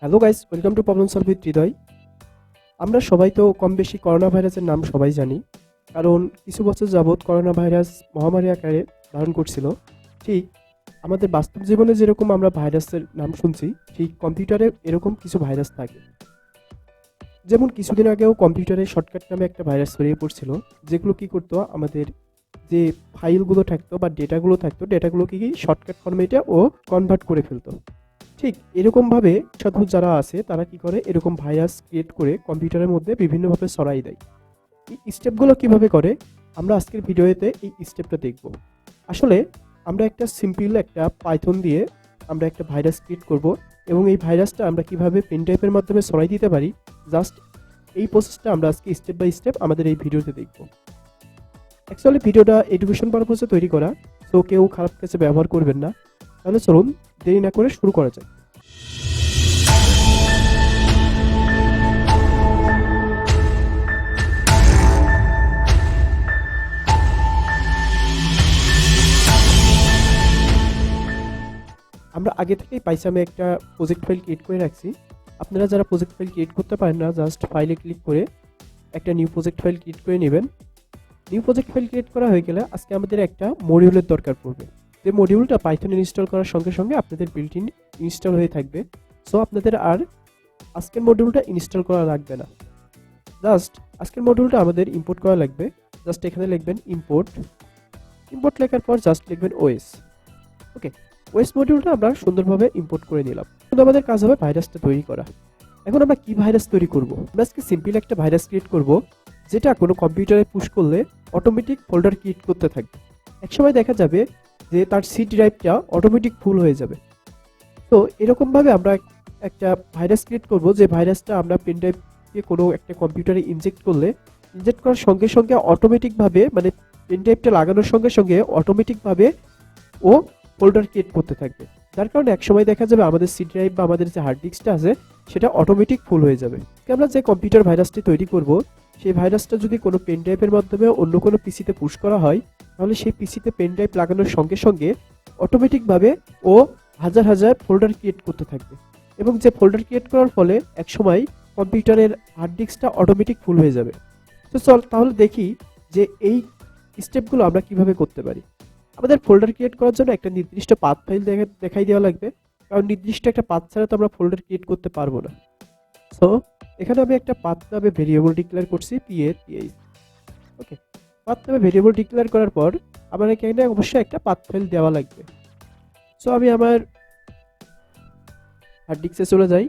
Hello guys, welcome to problem solve with Hriday. আমরা সবাই তো কম বেশি করোনা ভাইরাসের নাম সবাই জানি, কারণ কিছু বছর যাবৎ করোনা ভাইরাস মহামারী আকারে ধারণ করছিল। ঠিক আমাদের বাস্তব জীবনে যেরকম আমরা ভাইরাসের নাম শুনছি, ঠিক কম্পিউটারে এরকম কিছু ভাইরাস থাকে। যেমন কিছুদিন আগেও কম্পিউটারে শর্টকাট নামে একটা ভাইরাস ছড়িয়ে পড়ছিল, যেগুলো কি করতো, আমাদের যে ফাইলগুলো থাকতো বা ডেটাগুলো থাকতো, ডেটাগুলোকে কি শর্টকাট ফরম্যাটে ও কনভার্ট করে ফেলতো। ঠিক এরকমভাবে সাধু যারা আছে তারা কি করে, এরকম ভাইরাস ক্রিয়েট করে কম্পিউটারের মধ্যে বিভিন্নভাবে ছড়াই দেয়। এই স্টেপগুলো কিভাবে করে আমরা আজকের ভিডিওতে এই স্টেপটা দেখব। আসলে আমরা একটা সিম্পল একটা পাইথন দিয়ে আমরা একটা ভাইরাস ক্রিয়েট করব, এবং এই ভাইরাসটা আমরা কিভাবে পেন ড্রাইভের মাধ্যমে ছড়াই দিতে পারি, জাস্ট এই প্রসেসটা আমরা আজকে স্টেপ বাই স্টেপ আমাদের এই ভিডিওতে দেখব। অ্যাকচুয়ালি ভিডিওটা এডুকেশন পারপোজে তৈরি করা, সো কেউ খারাপ কাছে ব্যবহার করবেন না। তাহলে চলুন দেরি না করে শুরু করা যাক। আমরা আগে থেকেই পাইসামে একটা প্রজেক্ট ফাইল ক্রিয়েট করে রাখছি। আপনারা যারা প্রজেক্ট ফাইল ক্রিয়েট করতে পারেন না, জাস্ট ফাইলে ক্লিক করে একটা নিউ প্রজেক্ট ফাইল ক্রিয়েট করে নেবেন। নিউ প্রজেক্ট ফাইল ক্রিয়েট করা হয়ে গেলে আজকে আমাদের একটা মডিউলের দরকার পড়বে। যে মডিউলটা পাইথন ইনস্টল করার সঙ্গে সঙ্গে আপনাদের বিল্ট ইন ইনস্টল হয়ে থাকবে। সো আপনাদের আর আজকের মডিউলটা ইনস্টল করা লাগবে না। জাস্ট আজকের মডিউলটা আমাদের ইম্পোর্ট করা লাগবে। জাস্ট এখানে লিখবেন ইম্পোর্ট। ইম্পোর্ট লেখার পর জাস্ট লিখবেন ওএস। ওকে, ওএস মডিউলটা আমরা সুন্দরভাবে ইম্পোর্ট করে নিলাম। কিন্তু আমাদের কাজ হবে ভাইরাসটা তৈরি করা। এখন আমরা কি ভাইরাস তৈরি করব? আমরা আজকে সিম্পল একটা ভাইরাস ক্রিয়েট করব, যেটা কোনো কম্পিউটারে পুশ করলে অটোমেটিক ফোল্ডার ক্রিয়েট করতে থাকবে। একসময় দেখা যাবে যে তার সি ড্রাইভটা অটোমেটিক ফুল হয়ে যাবে। তো এরকমভাবে আমরা একটা ভাইরাস ক্রিয়েট করব, যে ভাইরাসটা আমরা পেন ড্রাইভকে কোনো একটা কম্পিউটারে ইনজেক্ট করলে, ইনজেক্ট করার সঙ্গে সঙ্গে অটোমেটিকভাবে, মানে পেন ড্রাইভটা লাগানোর সঙ্গে সঙ্গে অটোমেটিকভাবে ও ফোল্ডার ক্রিয়েট করতে থাকবে। যার কারণে একসময় দেখা যাবে আমাদের সি ড্রাইভ বা আমাদের যে হার্ড ডিস্কটা আছে সেটা অটোমেটিক ফুল হয়ে যাবে। আমরা যে কম্পিউটার ভাইরাসটি তৈরি করব, সেই ভাইরাসটা যদি কোনো পেন ড্রাইভের মাধ্যমে অন্য কোনো পিসিতে পুশ করা হয়, তাহলে সেই পিসিতে পেন ড্রাইভ লাগানোর সঙ্গে সঙ্গে অটোমেটিকভাবে ও হাজার হাজার ফোল্ডার ক্রিয়েট করতে থাকবে, এবং যে ফোল্ডার ক্রিয়েট করার ফলে একসময় কম্পিউটারের হার্ড ডিস্কটা অটোমেটিক ফুল হয়ে যাবে। তো চল তাহলে দেখি যে এই স্টেপগুলো আমরা কিভাবে করতে পারি। আমাদের ফোল্ডার ক্রিয়েট করার জন্য একটা নির্দিষ্ট পাথ ফাইল দেখাই দেওয়া লাগবে, কারণ নির্দিষ্ট একটা পাথ ছাড়া তো আমরা ফোল্ডার ক্রিয়েট করতে পারবো না। সো এখানে আমি একটা পাথ নামে ভেরিয়েবল ডিক্লেয়ার করছি, PATH। ওকে, পাথ নামে ভেরিয়েবল ডিক্লেয়ার করার পর আমার এখানে অবশ্যই একটা পাথ ফাইল দেওয়া লাগবে। সো আমি আমার হার্ড ডিস্কে চলে যাই।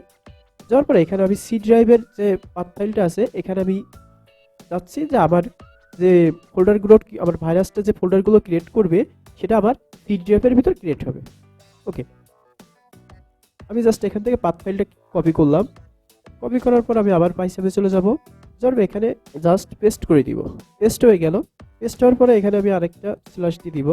যাওয়ার পরে এখানে আমি সি ড্রাইভের যে পাথ ফাইলটা আছে, এখানে আমি চাচ্ছি যে আমার যে ফোল্ডারগুলো, আমার ভাইরাসটা যে ফোল্ডারগুলো ক্রিয়েট করবে সেটা আমার সি ড্রাইভের ভিতর ক্রিয়েট হবে। ওকে, আমি জাস্ট এখান থেকে পাথ ফাইলটা কপি করলাম। কপি করার পর আমি আবার পাইসামে চলে যাব। যার এখানে জাস্ট পেস্ট করে দিব। পেস্ট হয়ে গেল। পেস্ট হওয়ার পরে এখানে আমি আরেকটা স্ল্যাশ দিয়ে দিব।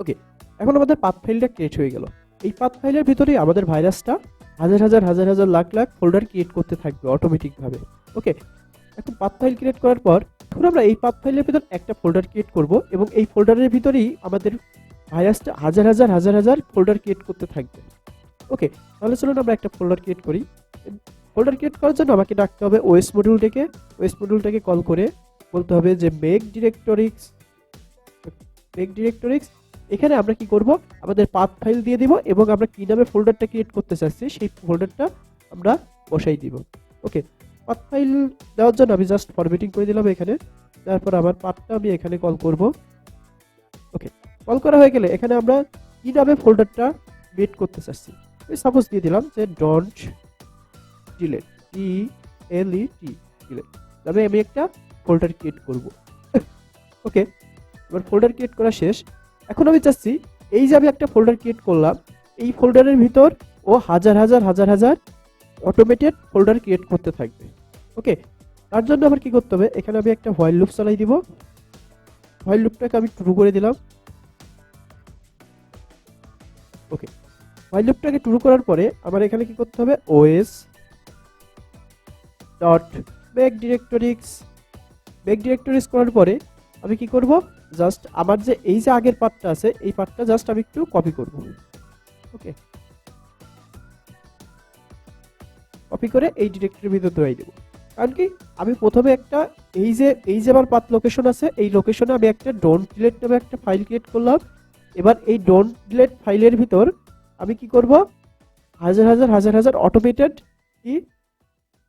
ওকে, এখন আমাদের পাথ ফাইলটা ক্রিয়েট হয়ে গেল। এই পাথ ফাইলের ভিতরেই আমাদের ভাইরাসটা হাজার হাজার হাজার হাজার লাখ লাখ ফোল্ডার ক্রিয়েট করতে থাকবে অটোমেটিকভাবে। ওকে, এখন পাথ ফাইল ক্রিয়েট করার পর এখন আমরা এই পাথ ফাইলের ভিতর একটা ফোল্ডার ক্রিয়েট করব, এবং এই ফোল্ডারের ভিতরেই আমাদের ভাইরাসটা হাজার হাজার হাজার হাজার ফোল্ডার ক্রিয়েট করতে থাকবে। ওকে, তাহলে চলুন আমরা একটা ফোল্ডার ক্রিয়েট করি। ফোল্ডার ক্রিয়েট করার জন্য আমাকে ডাকতে হবে ওএস মডিউলটাকে। ওএস মডিউলটাকে কল করে বলতে হবে যে মেক ডিরেক্টরিক্স। এখানে আমরা কি করব, আমাদের পাথ ফাইল দিয়ে দিব, এবং আমরা কি নামে ফোল্ডারটা ক্রিয়েট করতে চাচ্ছি সেই ফোল্ডারটা আমরা বসাই দিব। ওকে, পাথ ফাইল দেওয়ার জন্য আমি জাস্ট ফরম্যাটিং করে দিলাম এখানে। তারপর আমার পাথটা আমি এখানে কল করব। ওকে, কল করা হয়ে গেলে এখানে আমরা কি নামে ফোল্ডারটা ক্রিয়েট করতে চাচ্ছি, সাপোজ দিয়ে দিলাম যে ডন্ট ডিলেট, DLET ডিলেট তবে আমি একটা ফোল্ডার ক্রিয়েট করব। ওকে, এবার ফোল্ডার ক্রিয়েট করা শেষ। এখন আমি চাচ্ছি এই যে আমি একটা ফোল্ডার ক্রিয়েট করলাম, এই ফোল্ডারের ভিতর ও হাজার হাজার হাজার হাজার অটোমেটেড ফোল্ডার ক্রিয়েট করতে থাকবে। ওকে, তার জন্য আমার কি করতে হবে, এখানে আমি একটা হোয়াইল লুপ চালাই দিব। হোয়াইল লুপটাকে আমি ট্রু করে দিলাম। ওকে, হোয়াইল লুপটাকে ট্রু করার পরে আমার এখানে কি করতে হবে, ওএস ডট মেক ডিরেক্টরিক্স করার পরে আমি কি করব, জাস্ট আমার যে এই যে আগের পার্টটা আছে এই পার্টটা জাস্ট আমি একটু কপি করব। ওকে, কপি করে এই ডিরেক্টরির ভিতর ধরাই দেবো। কারণ কি আমি প্রথমে একটা এই যে আমার পাথ লোকেশন আছে, এই লোকেশনে আমি একটা ডোন্ট ডিলেট নামে একটা ফাইল ক্রিয়েট করলাম। এবার এই ডোন্ট ডিলেট ফাইলের ভিতর আমি কি করব, হাজার অটোমেটেড কি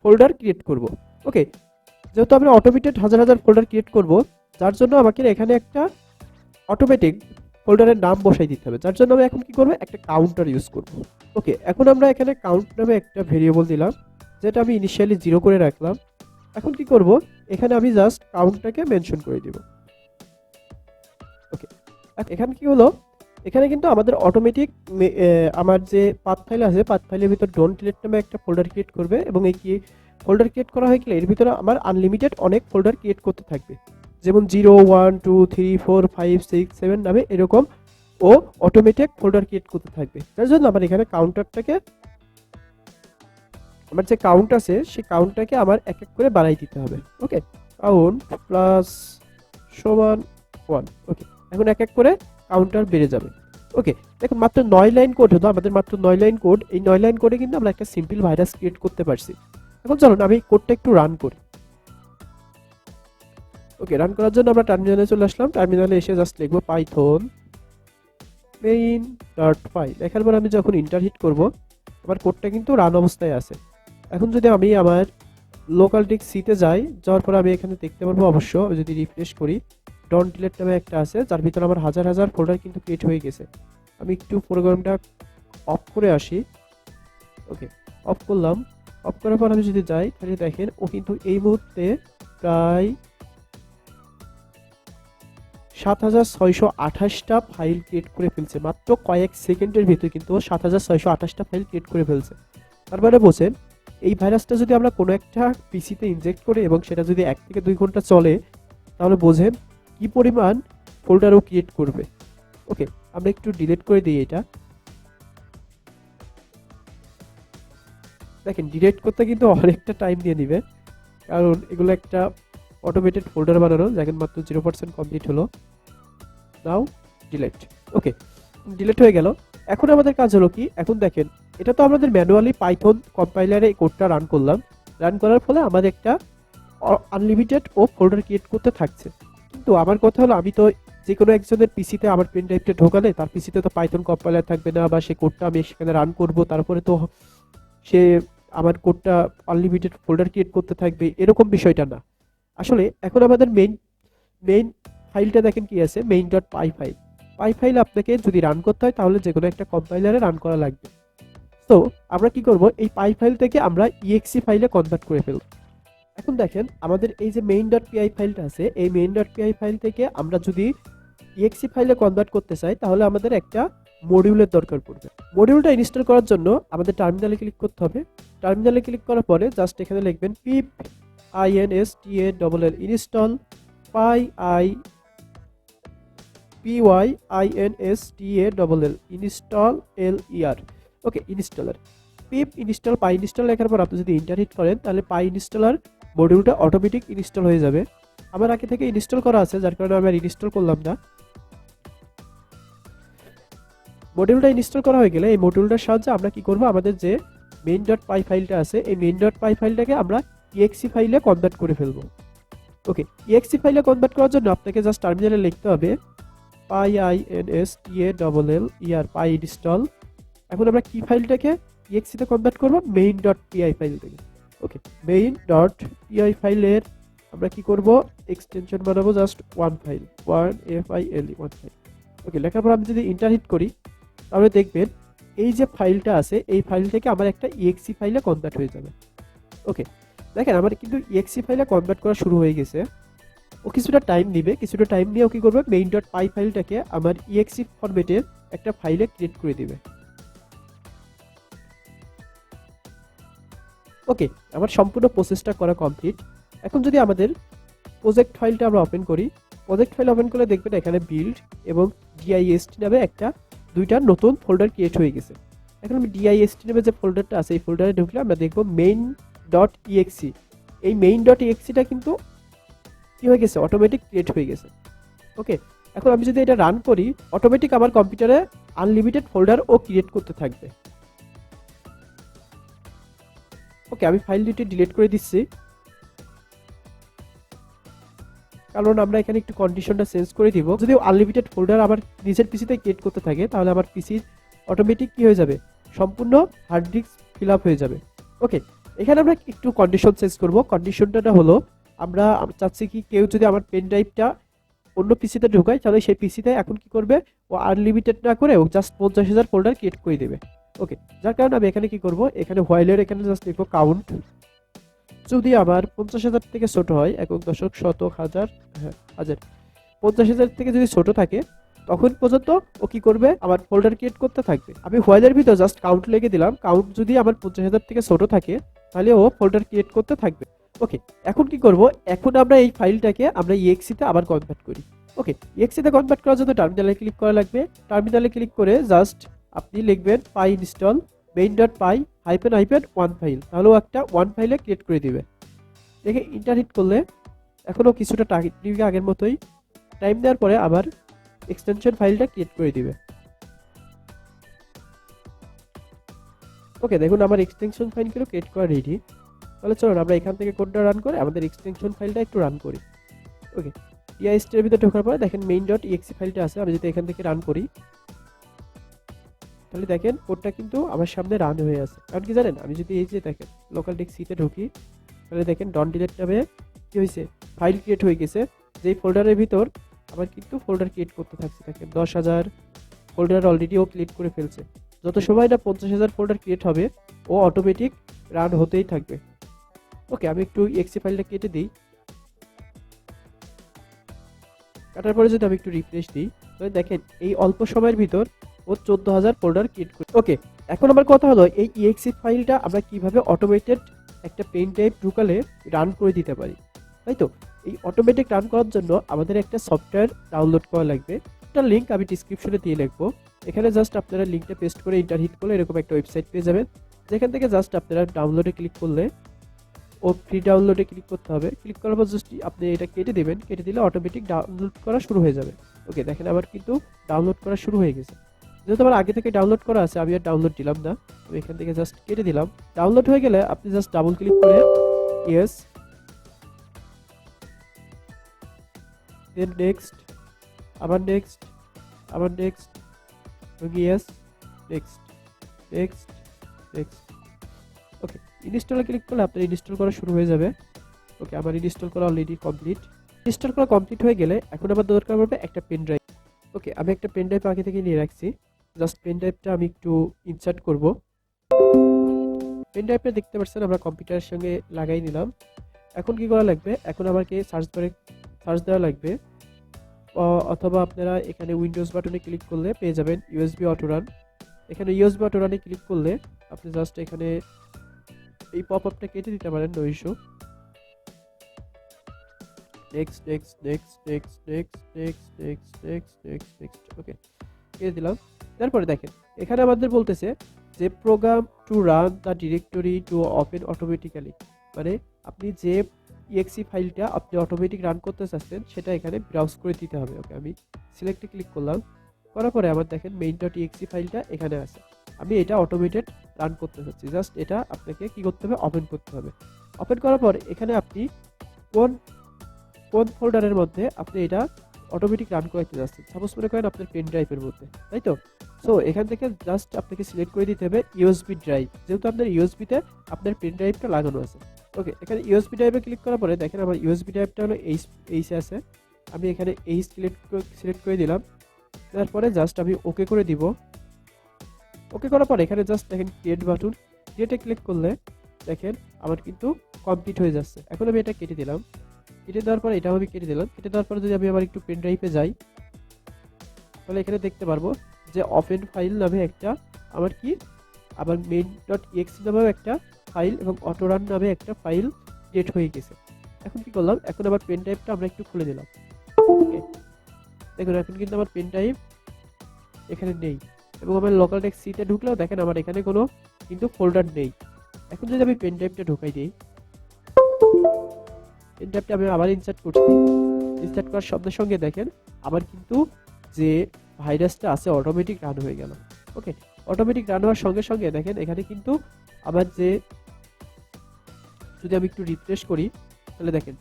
ফোল্ডার ক্রিয়েট করব। ওকে, যেহেতু আমরা অটোমেটেড হাজার ফোল্ডার ক্রিয়েট করব, যার জন্য আমাকে এখানে একটা অটোমেটিক ফোল্ডারের নাম বসাই দিতে হবে, যার জন্য আমি এখন কি করব, একটা কাউন্টার ইউজ করব। ওকে, এখন আমরা এখানে কাউন্ট নামে একটা ভেরিয়েবল দিলাম, যেটা আমি ইনিশিয়ালি 0 করে রাখলাম। এখন কি করব, এখানে আমি জাস্ট কাউন্টটাকে মেনশন করে দিব। ওকে, এখানে কি হলো, এখানে কিন্তু আমাদের অটোমেটিক আমার যে পাথ ফাইল আছে, পাথ ফাইলের ভিতর ডোন্ট ডিলিট নামে একটা ফোল্ডার ক্রিয়েট করবে, এবং এই কি ফোল্ডার ক্রিয়েট করা হয়ে গেলে এর ভিতরে আমার আনলিমিটেড অনেক ফোল্ডার ক্রিয়েট করতে থাকবে, যেমন 0 1 2 3 4 5 6 7 নামে এরকম ও অটোমেটিক ফোল্ডার ক্রিয়েট করতে থাকবে। তার জন্য আমার এখানে কাউন্টারটাকে, আমার যে কাউন্ট আছে সেই কাউন্টটাকে আমার এক এক করে বাড়াই দিতে হবে। ওকে, কাউন্ট প্লাস সমান 1। ওকে, এখন এক এক করে কাউন্টার বেড়ে যাবে। ওকে, দেখুন মাত্র 9 লাইন কোড হতো আমাদের, মাত্র 9 লাইন কোড। এই 9 লাইন কোডে কিন্তু আমরা একটা সিম্পল ভাইরাস ক্রিয়েট করতে পারছি। এখন চলুন আমি কোডটা একটু রান করি। ওকে, রান করার জন্য আমরা টার্মিনালে চলে আসলাম। টার্মিনালে এসে জাস্ট লিখবো পাইথন main.py। লেখার পর আমি যখন ইন্টার হিট করব, আমার কোডটা কিন্তু রান অবস্থায় আছে। এখন যদি আমি আমার লোকাল ডিস্ক সিতে যাই, যাওয়ার পর আমি এখানে দেখতে পারবো, অবশ্য যদি রিফ্রেশ করি, ডন্ট ডিলিট নামে একটা আছে, যার ভিতরে আমার হাজার ফোল্ডার কিন্তু ক্রিয়েট হয়ে গেছে। আমি একটু প্রোগ্রামটা অফ করে আসি। ওকে, অফ করলাম। অফ করার পর আমি যদি যাই, তাহলে দেখেন ও কিন্তু এই মুহূর্তে প্রায় 7628টা ফাইল ক্রিয়েট করে ফেলছে। মাত্র কয়েক সেকেন্ডের ভিতরে কিন্তু ও 7628টা ফাইল ক্রিয়েট করে ফেলছে। তারপরে বোঝেন, এই ভাইরাসটা যদি আমরা কোনো একটা পিসিতে ইনজেক্ট করি এবং সেটা যদি 1 থেকে 2 ঘন্টা চলে, তাহলে বোঝেন কি পরিমাণ ফোল্ডারও ক্রিয়েট করবে। ওকে, আমরা একটু ডিলিট করে দিই এটা। দেখেন, ডিলিট করতে কিন্তু অনেকটা টাইম দিয়ে নিবে, কারণ এগুলো একটা অটোমেটেড ফোল্ডার বানানো। দেখেন মাত্র 0% কমপ্লিট হলো। নাও ডিলিট। ওকে, ডিলিট হয়ে গেল। এখন আমাদের কাজ হলো কি, এখন দেখেন এটা তো আমাদের ম্যানুয়ালি পাইথন কম্পাইলারে এই কোডটা রান করলাম। রান করার ফলে আমাদের একটা আনলিমিটেড ও ফোল্ডার ক্রিয়েট করতে থাকছে। কিন্তু আমার কথা হলো, আমি তো যে কোনো একজনের পিসিতে আমার পেন ড্রাইভটা ঢোকালে তার পিসিতে তো পাইথন কম্পাইলার থাকবে না, বা সেই কোডটা আমি সেখানে রান করব, তারপরে তো সে আমার কোডটা আনলিমিটেড ফোল্ডার ক্রিয়েট করতে থাকবে, এরকম বিষয়টা না। আসলে এখন আমাদের মেইন ফাইলটা দেখেন কি আছে, main.py ফাইল। পাই ফাইল আপনাকে যদি রান করতে হয় তাহলে যে কোনো একটা কম্পাইলারে রান করা লাগবে। তো আমরা কি করব, এই পাই ফাইল থেকে আমরা exe ফাইলে কনভার্ট করে ফেলব। এখন দেখেন আমাদের এই যে main.py ফাইলটা আছে, এই main.py ফাইল থেকে আমরা যদি exe ফাইলে কনভার্ট করতে চাই, তাহলে আমাদের একটা মডিউলের দরকার পড়বে। মডিউলটা ইনস্টল করার জন্য আমাদের টার্মিনালে ক্লিক করতে হবে। টার্মিনালে ক্লিক করার পরে জাস্ট এখানে লিখবেন pip install install install ler। ওকে, ইনস্টলার পিপ ইনস্টল পাই ইনস্টল লেখার পর আপনি যদি ইন্টার হিট করেন, তাহলে পাই ইনস্টলার মডিউলটা অটোমেটিক ইনস্টল হয়ে যাবে। আমার আগে থেকে ইনস্টল করা আছে, যার কারণে আমি আর ইনস্টল করলাম না। মডিউলটা ইনস্টল করা হয়ে গেলে এই মডিউলটার সাহায্যে আমরা কি করব, আমাদের যে main.py ফাইলটা আছে, এই main.py ফাইলটাকে আমরা exe ফাইলে কনভার্ট করে ফেলব। ওকে, exe ফাইলে কনভার্ট করার জন্য আপনাকে জাস্ট টার্মিনালে লিখতে হবে py install। এখন আমরা কি ফাইলটাকে exe তে কনভার্ট করব, main.py ফাইল থেকে। ওকে, main.py ফাইলের আমরা কি করব, এক্সটেনশন বানাবো just one file, one file. Okay, লেখার পর আমি যদি ইন্টার হিট করি, তাহলে দেখবেন এই যে ফাইলটা আছে, এই ফাইল থেকে আমার একটা exe ফাইলে কনভার্ট হয়ে যাবে। ওকে, দেখেন আমার কিন্তু exe ফাইলে কনভার্ট করা শুরু হয়ে গেছে। ও কিছুটা টাইম নিবে, কিছুটা টাইম নিয়ে ও কি করবে, main.py ফাইলটাকে আমার exe ফরম্যাটের একটা ফাইলে ক্রিয়েট করে দিবে। ওকে, আমার সম্পূর্ণ প্রসেসটা করা কমপ্লিট। এখন যদি আমাদের প্রজেক্ট ফাইলটা আমরা ওপেন করি, প্রজেক্ট ফাইল ওপেন করলে দেখবেন এখানে বিল্ড এবং dist নামে দুইটা নতুন ফোল্ডার ক্রিয়েট হয়ে গেছে। এখন আমি dist নামে যে ফোল্ডারটা আছে, এই ফোল্ডারে ঢুকলে আমরা দেখব main.exe। এই main.exe কিন্তু কি হয়ে গেছে, অটোমেটিক ক্রিয়েট হয়ে গেছে। ওকে, এখন আমি যদি এটা রান করি, অটোমেটিক আমার কম্পিউটারে আনলিমিটেড ফোল্ডার ও ক্রিয়েট করতে থাকবে। ওকে, আমি ফাইল দুটি ডিলিট করে দিচ্ছি, কারণ আমরা এখানে একটু কন্ডিশনটা চেঞ্জ করে দিব। যদি আনলিমিটেড ফোল্ডার আমার নিজের পিসিতে ক্রিয়েট করতে থাকে, তাহলে আমার পিসি অটোমেটিক কি হয়ে যাবে, সম্পূর্ণ হার্ড ডিস্ক ফিল আপ হয়ে যাবে। ওকে, এখানে আমরা একটু কন্ডিশন চেঞ্জ করব। কন্ডিশনটা হলো, আমরা চাচ্ছি কি কেউ যদি আমার পেন ড্রাইভটা অন্য পিসিতে ঢোকায়, তাহলে সেই পিসিতে এখন কি করবে, ও আনলিমিটেড না করে ও জাস্ট 50,000 ফোল্ডার ক্রিয়েট করে দেবে। ওকে, যার কারণে আমি এখানে কি করব, এখানে হোয়াইলের এখানে জাস্ট লিখবো কাউন্ট। যদি আমার 50,000 থেকে ছোট হয়, একক দশক শতক হাজার, হ্যাঁ হাজার, 50,000 থেকে যদি ছোট থাকে, তখন পর্যন্ত ও কি করবে, আমার ফোল্ডার ক্রিয়েট করতে থাকবে। আমি হোয়াইলের ভিতর জাস্ট কাউন্ট লিখে দিলাম। কাউন্ট যদি আমার 50,000 থেকে ছোট থাকে, তাহলে ও ফোল্ডার ক্রিয়েট করতে থাকবে। ওকে, এখন কি করব, এখন আমরা এই ফাইলটাকে আমরা exe তে আবার কনভার্ট করি। ওকে, exe তে কনভার্ট করার জন্য টার্মিনালে ক্লিক করা লাগবে। টার্মিনালে ক্লিক করে জাস্ট আপনি লিখবেন পাই ইনস্টল main.py -1 ফাইল, তাহলেও একটা 1 ফাইলে ক্রিয়েট করে দিবে। দেখে ইন্টার হিট করলে এখনও কিছুটা টাইম দিবে, আগের মতোই টাইম দেওয়ার পরে আবার এক্সটেনশন ফাইলটা ক্রিয়েট করে দিবে। ওকে, দেখুন আমার এক্সটেনশন ফাইলগুলো ক্রিয়েট করা রেডি। তাহলে চলুন আমরা এখান থেকে কোডটা রান করে আমাদের এক্সটেনশন ফাইলটা একটু রান করি। ওকে, টিআইএসটি এর ভিতরে ঢোকার পরে দেখেন main.exe ফাইলটা আছে। আমি যদি এখান থেকে রান করি, তাহলে দেখেন কোডটা কিন্তু আমার সামনে রান হয়ে আছে। কারণ কি জানেন, আমি যদি এই যে দেখেন লোকাল ডিস্ক সিতে ঢুকি, তাহলে দেখেন ডন ডিলিট নামে কি হয়েছে, ফাইল ক্রিয়েট হয়ে গেছে। যেই ফোল্ডারের ভিতর আমার কিন্তু ফোল্ডার ক্রিয়েট করতে থাকছে, দেখেন 10,000 ফোল্ডার অলরেডি ও ক্রিয়েট করে ফেলছে। যত সময় না 50,000 ফোল্ডার ক্রিয়েট হবে, ও অটোমেটিক রান হতেই থাকবে। ওকে, আমি একটু exe ফাইলটা কেটে দিই। কাটার পরে যদি আমি একটু রিফ্রেশ দিই, তাহলে দেখেন এই অল্প সময়ের ভিতর ও 14,000 ফোল্ডার ক্রিয়েট করে। ওকে, এখন আমার কথা হলো এই exe ফাইলটা আমরা কিভাবে অটোমেটেড একটা পেন ড্রাইভ ঢুকালে রান করে দিতে পারি, তাই তো? এই অটোমেটিক রান করার জন্য আমাদের একটা সফটওয়্যার ডাউনলোড করা লাগবে। এটার লিঙ্ক আমি ডিসক্রিপশনে দিয়ে রাখবো। এখানে জাস্ট আপনারা লিঙ্কটা পেস্ট করে ইন্টার হিট করলে এরকম একটা ওয়েবসাইট পেয়ে যাবেন, যেখান থেকে জাস্ট আপনারা ডাউনলোডে ক্লিক করলে ও ফ্রি ডাউনলোডে ক্লিক করতে হবে। ক্লিক করার পর জাস্ট আপনি এটা কেটে দেবেন, কেটে দিলে অটোমেটিক ডাউনলোড করা শুরু হয়ে যাবে। ওকে, দেখেন আমার কিন্তু ডাউনলোড করা শুরু হয়ে গেছে। যেহেতু আমার আগে থেকে ডাউনলোড করা আছে, আমি আর ডাউনলোড দিলাম না, আমি এখান থেকে জাস্ট কেটে দিলাম। ডাউনলোড হয়ে গেলে আপনি জাস্ট ডাবল ক্লিক করে ইয়েস, দেন নেক্সট, আবার নেক্সট, আবার next, yes, next, next, next. Okay, ইনস্টলে ক্লিক করলে আপনার ইনস্টল করা শুরু হয়ে যাবে। ওকে, আমার ইনস্টল করা অলরেডি কমপ্লিট। ইনস্টল করা কমপ্লিট হয়ে গেলে এখন আমার দরকার পড়বে একটা পেন ড্রাইভ। ওকে, আমি একটা পেন ড্রাইভ আগে থেকে নিয়ে রাখছি। জাস্ট পেন ড্রাইভটা আমি একটু ইনসার্ট করব। পেন ড্রাইভটা দেখতে পাচ্ছেন আমরা কম্পিউটারের সঙ্গে লাগাই নিলাম। এখন কি করা লাগবে, এখন আমাকে সার্চ বারে সার্চ দেওয়া লাগবে, অথবা আপনারা এখানে উইন্ডোজ বাটনে ক্লিক করলে পেয়ে যাবেন ইউএসবি অটো রান। এখানে ইউএসবি অটো রানে ক্লিক করলে আপনি জাস্ট এখানে এই পপ আপটা কেটে দিতে পারেন, no issue. Next, next, next, next, next, next, next, next, next, next. Okay, কেটে দিলাম। তারপরে দেখেন এখানে আমাদের বলতেছে যে program to run the directory to open automatically, মানে আপনি যে exe ফাইলটা আপনি অটোমেটিক রান করতে চাচ্ছেন সেটা এখানে ব্রাউজ করে দিতে হবে। ওকে, আমি সিলেক্টে ক্লিক করলাম, করার পরে আমার দেখেন main.exe ফাইলটা এখানে আছে। আমি এটা অটোমেটেড রান করতে চাচ্ছি, জাস্ট এটা আপনাকে কি করতে হবে, ওপেন করতে হবে। ওপেন করার পর এখানে আপনি কোন কোন ফোল্ডারের মধ্যে আপনি এটা অটোমেটিক রান করাতে যাচ্ছেন, সাপোজ মনে করেন আপনার পেন ড্রাইভের মধ্যে, তাই তো? সো এখান থেকে জাস্ট আপনাকে সিলেক্ট করে দিতে হবে ইউএসবি ড্রাইভ, যেহেতু আপনার ইউএসবিতে আপনার পেন ড্রাইভটা লাগানো আছে। ওকে, এখানে ইউএসবি ড্রাইভে ক্লিক করার পরে দেখেন আমার ইউএসবি ড্রাইভটা হলো এইচে আছে। আমি এখানে এইচ সিলেক্ট করে দিলাম। তারপরে জাস্ট আমি ওকে করে দিব। ওকে করার পর এখানে জাস্ট দেখেন ক্রিয়েট বাটন, ক্রিয়েটে ক্লিক করলে দেখেন আমার কিন্তু কমপ্লিট হয়ে যাচ্ছে। এখন আমি এটা কেটে দিলাম, কেটে দেওয়ার পর এটাও আমি কেটে দিলাম। কেটে দেওয়ার পরে যদি আমি আবার একটু পেন ড্রাইভে যাই, তাহলে এখানে দেখতে পারবো যে ওপেন ফাইল নামে একটা আমার কি আবার main.exe নামেও একটা ফাইল এবং অটো রান নামে একটা ফাইল ক্রিয়েট হয়ে গেছে। এখন কি করলাম, এখন আবার পেন ড্রাইভটা আমরা একটু খুলে দিলাম। ওকে, দেখুন এখন কিন্তু আমার পেন ড্রাইভ এখানে নেই, এবং আমার লোকাল ডেস্ক সিতে ঢুকলেও দেখেন আমার এখানে কোনো কিন্তু ফোল্ডার নেই। এখন যদি আমি পেন ড্রাইভটা ঢোকাই দিই, পেন ড্রাইভটা আমি আবার ইনসার্ট করছি। ইনসার্ট করার সঙ্গে সঙ্গে দেখেন আমার কিন্তু যে ভাইরাসটা আছে অটোমেটিক রান হয়ে গেল। ওকে, অটোমেটিক রান হওয়ার সঙ্গে সঙ্গে দেখেন এখানে কিন্তু আমার যে যদি আমি একটু রিফ্রেশ করি তাহলে দেখেন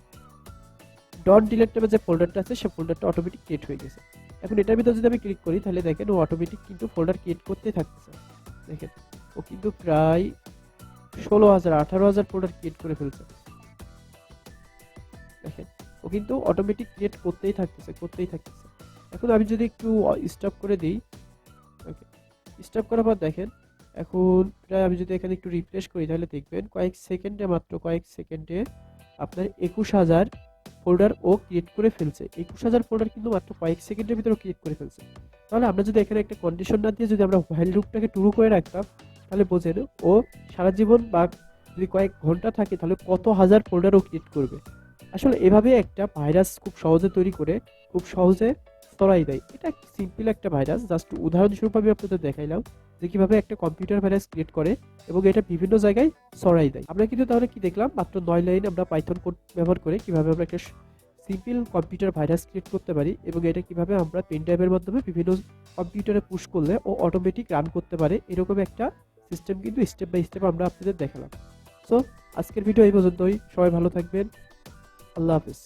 ডট ডিলিট নামে যে ফোল্ডারটা আছে সেই ফোল্ডারটা অটোমেটিক ক্রিয়েট হয়ে গেছে। এখন এটার ভিতরে যদি আমি ক্লিক করি তাহলে দেখেন ও অটোমেটিক কিন্তু ফোল্ডার ক্রিয়েট করতেই থাকতেছে। দেখেন ও কিন্তু প্রায় 16,000 18,000 ফোল্ডার ক্রিয়েট করে ফেলছে। দেখেন ও কিন্তু অটোমেটিক ক্রিয়েট করতেই থাকতেছে। এখন আমি যদি একটু স্টপ করে দিই, ওকে, স্টপ করার পর দেখেন এখন প্রায় আমি যদি এখানে একটু রিফ্রেশ করি তাহলে দেখবেন কয়েক সেকেন্ডে আপনার 21,000 ফোল্ডার ও ক্রিয়েট করে ফেলছে। 21,000 ফোল্ডার কিন্তু মাত্র কয়েক সেকেন্ডের ভিতরে ক্রিয়েট করে ফেলছে। তাহলে আমরা যদি এখানে একটা কন্ডিশন না দিয়ে যদি আমরা হোয়াইল লুপটাকে ট্রু করে রাখতাম তাহলে বোঝেন ও সারা জীবন বা যদি কয়েক ঘন্টা থাকে তাহলে কত হাজার ফোল্ডার ও ক্রিয়েট করবে। আসলে এভাবে একটা ভাইরাস খুব সহজে তৈরি করে খুব সহজে ছড়াই দেয়। এটা সিম্পল একটা ভাইরাস, জাস্ট উদাহরণস্বরূপ আমি আপনাদের দেখাইলাম যে কিভাবে একটা কম্পিউটার ভাইরাস ক্রিয়েট করে এবং এটা বিভিন্ন জায়গায় ছড়াই দেয়। আমরা কিন্তু তাহলে কি দেখলাম, মাত্র 9 লাইন আমরা পাইথন কোড ব্যবহার করে কিভাবে আমরা একটা সিম্পল কম্পিউটার ভাইরাস ক্রিয়েট করতে পারি এবং এটা কিভাবে আমরা পেন ড্রাইভের মাধ্যমে বিভিন্ন কম্পিউটারে পুশ করলে ও অটোমেটিক রান করতে পারে, এরকম একটা সিস্টেম কিন্তু স্টেপ বাই স্টেপ আমরা আপনাদের দেখালাম। সো আজকের ভিডিও এই পর্যন্তই। সবাই ভালো থাকবেন। আল্লাহ হাফিজ।